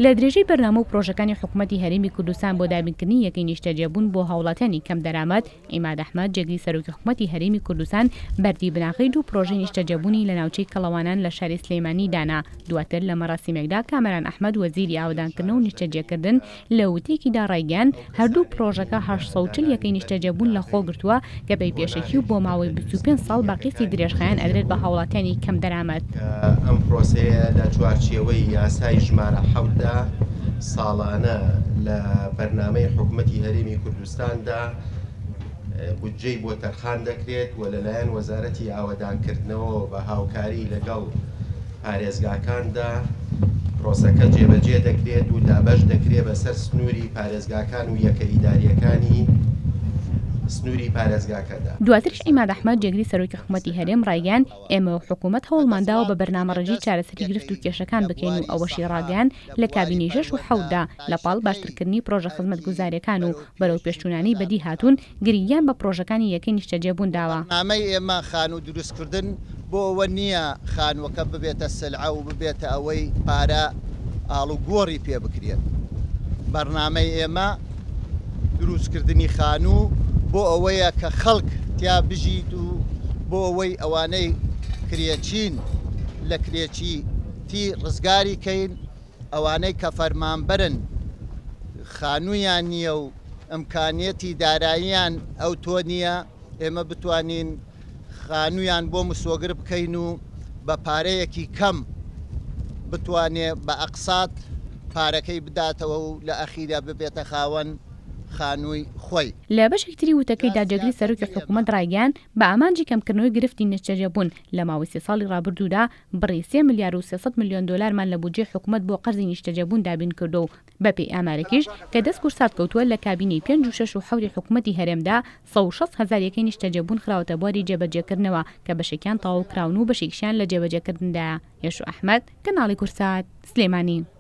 لە درێژەی بەرنامە و پرۆژەکانی حکوومەتی هەرێمی کوردستان بۆ دابینکردنی یەکەی نیشتەجێبوون بۆ هاوڵاتیانی کەم دەرامەت، عیماد ئەحمەد جێگری سەرۆکی حکوومەتی هەرێمی کوردستان بەردی بناغی دوو پرۆژەی نیشتەجێبوونی لە ناوچەی کەڵەوانان لە شاری سلێمانی دانا. دواتر لە مەراسیمێکدا کامەران ئەحمەد وەزیری ئاودانکردن و نیشتەجێکردن لە وتێکیدا ڕایگەیاند هەردوو پرۆژەکە 840 یەکەی نیشتەجێبوون لە خۆ گرتووە کە بەی پێشەکی و بۆ ماوەی 25 ساڵ بە قستی درێژخایەن ئەدرێت بە هاوڵاتیانی کەم دەرامەت. ئەم پرۆسەیە لە چوارچێوەی یاسای ژمارە 7 ساڵانە لە بەرنامەی حکوومەتی هەرێمی کوردستاندا بودجەی بۆ تەرخان دەکرێت و لەلایەن وەزارەتی ئاوەدانکردنەوە بە هاوکاری لەگەڵ پارێزگاکاندا پرۆسەکە جێبەجێ دەکرێت و دابەش دەکرێت بەسەر سنووری پارێزگاکان و یەکە ئیداریەکانی سنووری پارێزگاکەدا. دواترش عیماد ئەحمەد جێگری سەرۆکی حکوومەتی هەرێم ڕایگەیاند ئێمە و حکوومەت هەوڵمانداوە بە بەرنامەڕێژی چارەسەری گرفت و کێشەکان بکەین و ئەوەشی ڕاگەیاند لە کابینەی 6 و 7دا لەپاڵ باشترکردنی پرۆژە خزمەتگوزاریەکان و بەرەو پێشچوونانی بەدی هاتوون گریان بە پرۆژەکانی یەکەی نیشتەجێبوون داوە. بەرنامەی ئێمە خان و دروستکردن بۆ ئەوە نییە خانوەکە ببێتە سلعە و ببێتە ئەوەی پارە ئاڵوگۆڕی پێ بکرێت. بەرنامەی ئێمە دروستکردنی خانوو بۆ ئەوەیە کە خەڵک تیا بژیت و بۆ ئەوەی ئەوانەی کرێچین لە کرێچیتی ڕزگاری کەین، ئەوانەی کە فەرمانبەرن خانوویان نییە و ئەمکانیەتی داراییان ئەو تۆ نییە، ئێمە بتوانین خانوویان بۆ مسۆگر بکەین و بە پارەیەکی کەم بتوانێ بە ئەقسات پارەکەی بداتەوە و لە ئەخیرا ببێتە خاوەن خانووی خۆی. لە بەشێکتری وتەکەیدا جێگری سەرۆکی حکوومەت ڕایگەیاند بە ئامانجی کەمکردنەوەی گرفتی نیشتەجێبوون لە ماوەی 3 ساڵی ڕابردوودا بڕی 3 ملیار و 300 میلیۆن دۆلارمان لە بودجێ حکوومەت بۆ قەرزی نیشتەجێبوون دابین کردو و بەپێی ئامارێکیش کە دەست کورسات کەوتووە لە کابینەی 5 و 6 و 7 حکوومەتی هەرێمدا 160,000 یەکەی نیشتەجێبوون خراوەتە بواری جێبەجێکردنەوە کە بەشێکیان تەواو کراون و بەشێکیان لە جێبەجێکردندایە. هێش و ئەحمەد، کەناڵی کورسات، سلێمانی.